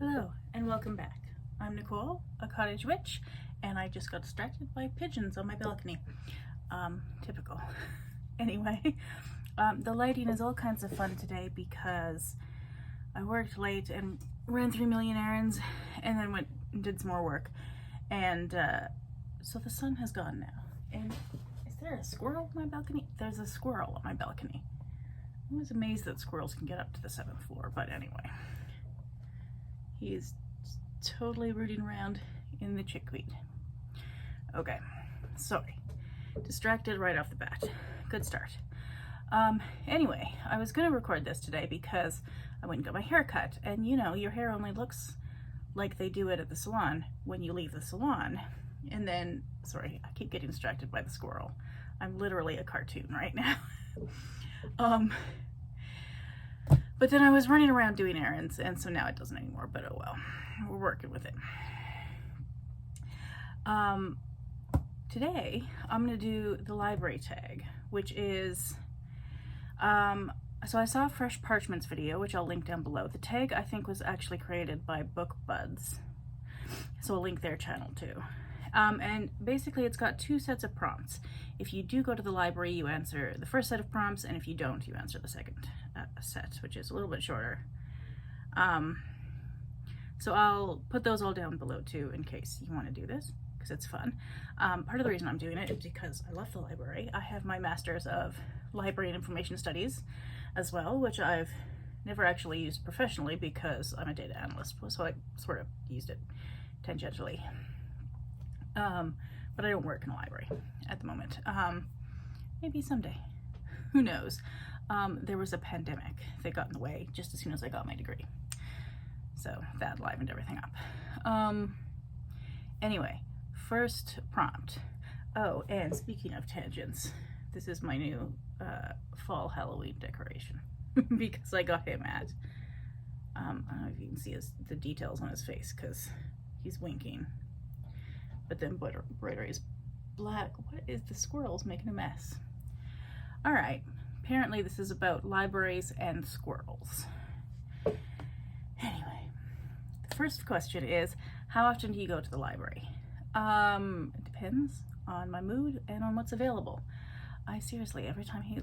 Hello and welcome back. I'm Nicole, a cottage witch, and I just got distracted by pigeons on my balcony. Typical. Anyway, the lighting is all kinds of fun today because I worked late and ran 3 million errands and then went and did some more work. And so the sun has gone now. And is there a squirrel on my balcony? There's a squirrel on my balcony. I was amazed that squirrels can get up to the 7th floor, but anyway. He's totally rooting around in the chickweed. Okay, sorry. Distracted right off the bat. Good start. Anyway, I was gonna record this today because I went and got my hair cut, and you know, your hair only looks like they do it at the salon when you leave the salon. And then, sorry, I keep getting distracted by the squirrel. I'm literally a cartoon right now. But then I was running around doing errands, and so now it doesn't anymore, but oh well, we're working with it. Today, I'm gonna do the library tag, which is, so I saw a Fresh Parchments video, which I'll link down below. The tag, I think, was actually created by Book Buds, so I'll link their channel too. And basically it's got 2 sets of prompts. If you do go to the library, you answer the first set of prompts, and if you don't, you answer the second set, which is a little bit shorter. So I'll put those all down below too in case you want to do this, because it's fun. Part of the reason I'm doing it is because I love the library. I have my Master's of Library and Information Studies as well, which I've never actually used professionally because I'm a data analyst, so I sort of used it tangentially. But I don't work in a library at the moment. Maybe someday, who knows. There was a pandemic that got in the way just as soon as I got my degree. So that livened everything up. Anyway, first prompt. Oh, and speaking of tangents, this is my new fall Halloween decoration because I got him at, I don't know if you can see the details on his face because he's winking. But then embroidery is black. What is the squirrels making a mess? All right, apparently this is about libraries and squirrels. Anyway, the first question is, how often do you go to the library? It depends on my mood and on what's available. I seriously, every time he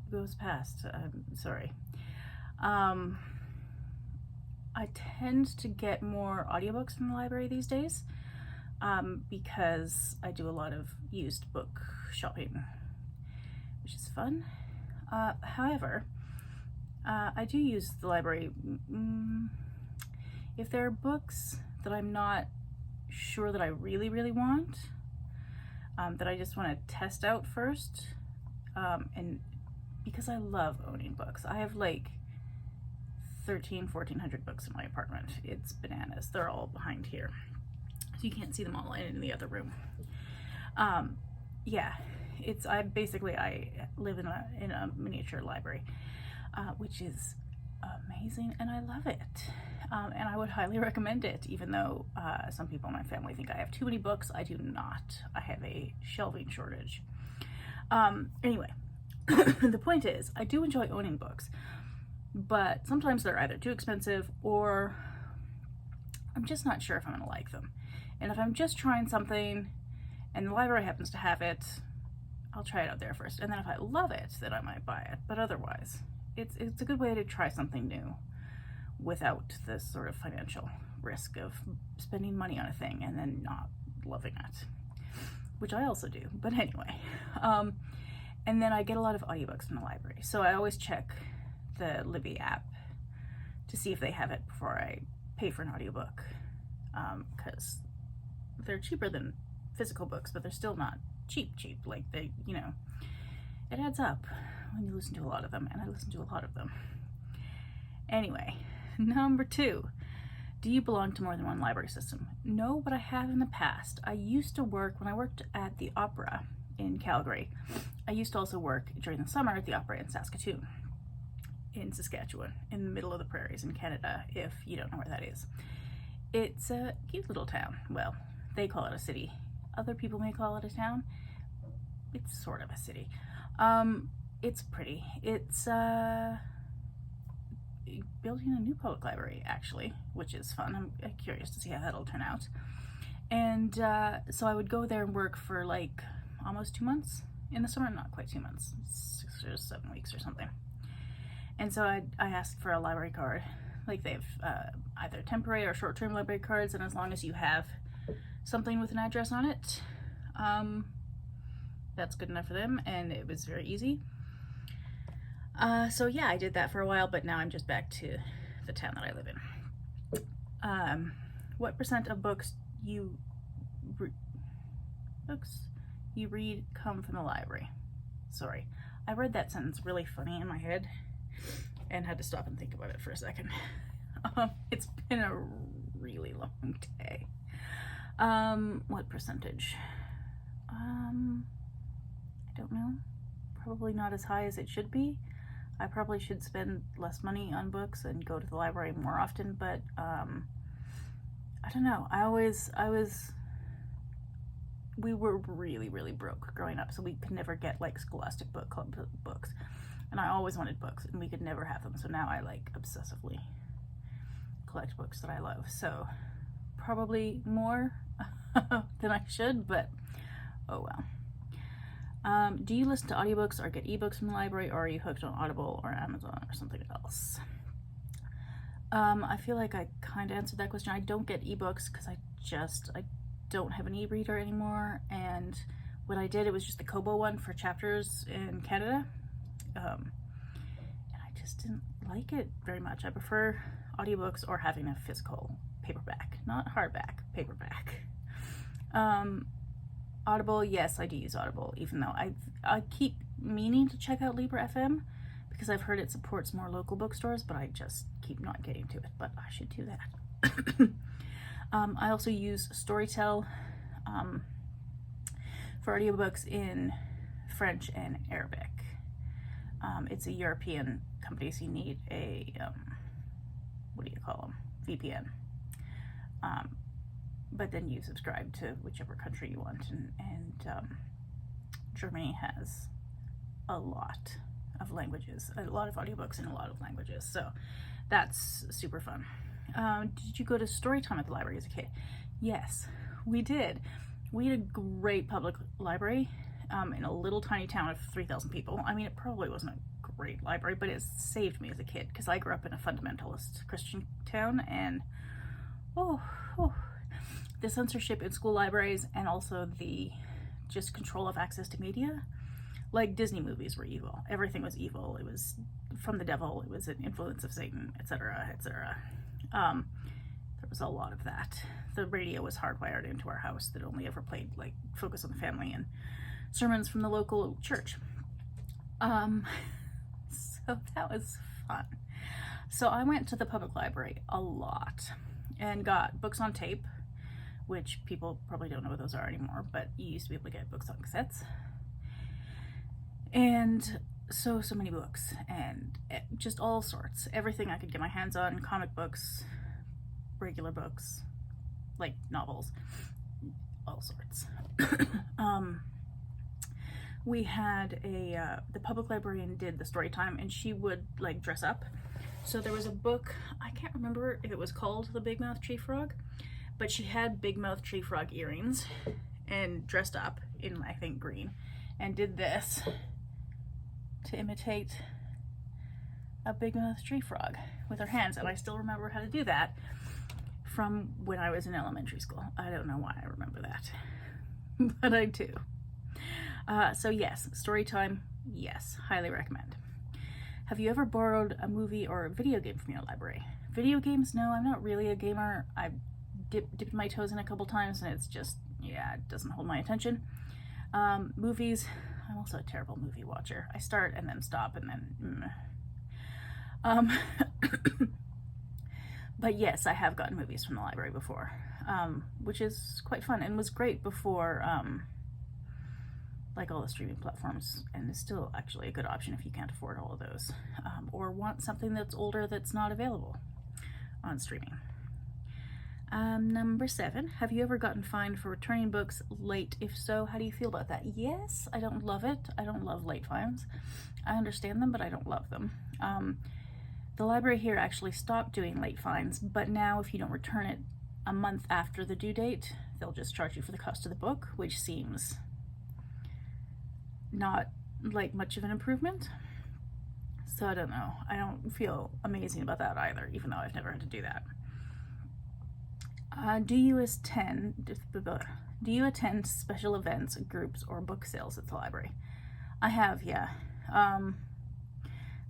goes past, I'm sorry. I tend to get more audiobooks from the library these days. Because I do a lot of used book shopping, which is fun. However, I do use the library if there are books that I'm not sure that I really want, that I just want to test out first, and because I love owning books. I have like 1,400 books in my apartment. It's bananas. They're all behind here. So you can't see them all in the other room. Yeah, I live in a miniature library, which is amazing, and I love it. And I would highly recommend it, even though some people in my family think I have too many books. I do not. I have a shelving shortage. Anyway, the point is, I do enjoy owning books, but sometimes they're either too expensive or I'm just not sure if I'm gonna like them. And if I'm just trying something and the library happens to have it, I'll try it out there first. And then if I love it, then I might buy it. But otherwise, it's a good way to try something new without the sort of financial risk of spending money on a thing and then not loving it, which I also do. But anyway, and then I get a lot of audiobooks from the library. So I always check the Libby app to see if they have it before I pay for an audiobook, because they're cheaper than physical books, but they're still not cheap. Like they, you know, it adds up when you listen to a lot of them, and I listen to a lot of them. Anyway, number 2, do you belong to more than one library system? No, but I have in the past. I used to work, when I worked at the opera in Calgary, I used to also work during the summer at the opera in Saskatoon, in Saskatchewan, in the middle of the prairies in Canada, if you don't know where that is. It's a cute little town. Well, they call it a city. Other people may call it a town. It's sort of a city. It's pretty. It's building a new public library, actually, which is fun. I'm curious to see how that'll turn out. And so I would go there and work for like almost 2 months in the summer, not quite 2 months, 6 or 7 weeks or something. And so I asked for a library card. Like they have either temporary or short-term library cards, and as long as you have something with an address on it, that's good enough for them, and it was very easy. So yeah, I did that for a while, but now I'm just back to the town that I live in. What % of books you read come from the library? Sorry, I read that sentence really funny in my head and had to stop and think about it for a second. It's been a really long day. What percentage? I don't know. Probably not as high as it should be. I probably should spend less money on books and go to the library more often, but I don't know. We were really, really broke growing up, so we could never get like Scholastic Book Club books. And I always wanted books, and we could never have them, so now I like obsessively collect books that I love. So probably more than I should, but oh well. Do you listen to audiobooks or get ebooks from the library, or are you hooked on Audible or Amazon or something else? I feel like I kind of answered that question. I don't get ebooks because I don't have an e-reader anymore, and what I did, it was just the Kobo one for chapters in Canada, and I just didn't like it very much. I prefer audiobooks or having a physical paperback, not hardback, paperback. Audible, yes, I do use Audible, even though I keep meaning to check out Libra FM because I've heard it supports more local bookstores, but I just keep not getting to it, but I should do that. I also use Storytime for audiobooks in French and Arabic. It's a European company, so you need a, what do you call them? VPN. But then you subscribe to whichever country you want, and Germany has a lot of languages, a lot of audiobooks in a lot of languages, so that's super fun. Did you go to Storytime at the library as a kid? Yes, we did. We had a great public library in a little tiny town of 3,000 people. I mean, it probably wasn't a great library, but it saved me as a kid because I grew up in a fundamentalist Christian town, and the censorship in school libraries, and also the just control of access to media. Like Disney movies were evil. Everything was evil. It was from the devil. It was an influence of Satan, etc., etc. There was a lot of that. The radio was hardwired into our house that only ever played like Focus on the Family and sermons from the local church. So that was fun. So I went to the public library a lot and got books on tape, which people probably don't know what those are anymore, but you used to be able to get books on cassettes. And so many books, and just all sorts. Everything I could get my hands on, comic books, regular books, like novels, all sorts. We had the public librarian did the story time, and she would like dress up. So there was a book, I can't remember if it was called The Big Mouth Tree Frog, but she had big mouth tree frog earrings and dressed up in, I think, green, and did this to imitate a big mouth tree frog with her hands. And I still remember how to do that from when I was in elementary school. I don't know why I remember that, but I do. So yes, story time, yes, highly recommend. Have you ever borrowed a movie or a video game from your library? Video games, no, I'm not really a gamer. I've dipped my toes in a couple times, and it's just, yeah, it doesn't hold my attention. Movies, I'm also a terrible movie watcher. I start and then stop and then but yes, I have gotten movies from the library before, which is quite fun and was great before like all the streaming platforms, and is still actually a good option if you can't afford all of those, or want something that's older that's not available on streaming. Number 7, have you ever gotten fined for returning books late? If so, how do you feel about that? Yes, I don't love it. I don't love late fines. I understand them, but I don't love them. The library here actually stopped doing late fines, but now if you don't return it a month after the due date, they'll just charge you for the cost of the book, which seems not like much of an improvement. So I don't know. I don't feel amazing about that either, even though I've never had to do that. Do you attend special events, groups, or book sales at the library? I have, yeah.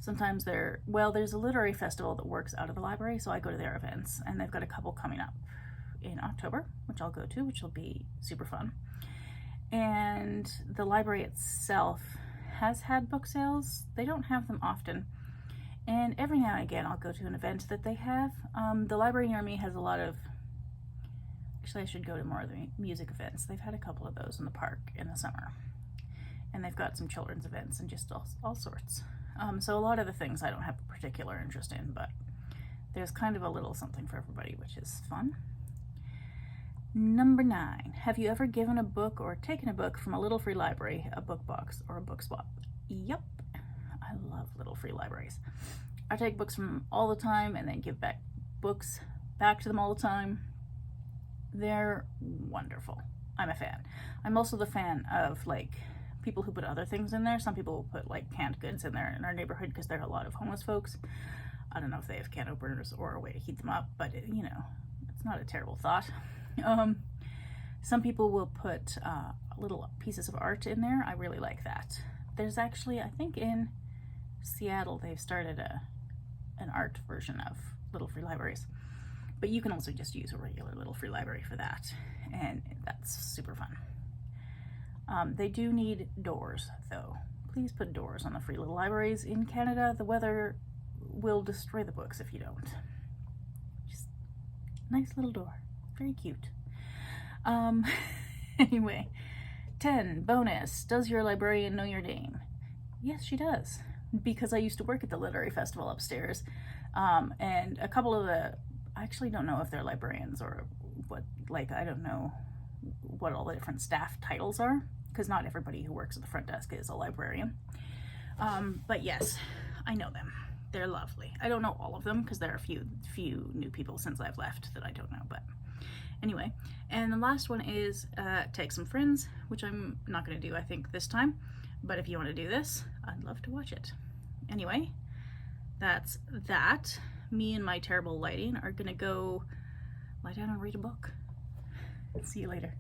Sometimes there's a literary festival that works out of the library, so I go to their events, and they've got a couple coming up in October, which I'll go to, which will be super fun. And the library itself has had book sales. They don't have them often, and every now and again I'll go to an event that they have. The library near me has a lot of, actually I should go to more of the music events. They've had a couple of those in the park in the summer, and they've got some children's events and just all sorts. So a lot of the things I don't have a particular interest in, but there's kind of a little something for everybody, which is fun. Number 9, have you ever given a book or taken a book from a little free library, a book box, or a book swap? Yep, I love little free libraries. I take books from them all the time and then give back books back to them all the time. They're wonderful. I'm a fan. I'm also the fan of like people who put other things in there. Some people will put like canned goods in there in our neighborhood because there are a lot of homeless folks. I don't know if they have can openers or a way to heat them up, but it's not a terrible thought. Some people will put little pieces of art in there. I really like that. There's actually, I think in Seattle, they've started an art version of little free libraries, but you can also just use a regular little free library for that, and that's super fun. They do need doors though. Please put doors on the free little libraries. In Canada, the weather will destroy the books if you don't. Just nice little door. Very cute. Anyway, 10, bonus. Does your librarian know your name? Yes, she does. Because I used to work at the literary festival upstairs. And a couple of I actually don't know if they're librarians or what, I don't know what all the different staff titles are, because not everybody who works at the front desk is a librarian. But yes, I know them. They're lovely. I don't know all of them because there are a few new people since I've left that I don't know, but anyway. And the last one is take some friends, which I'm not going to do, I think, this time. But if you want to do this, I'd love to watch it. Anyway, that's that. Me and my terrible lighting are going to go lie down and read a book. See you later.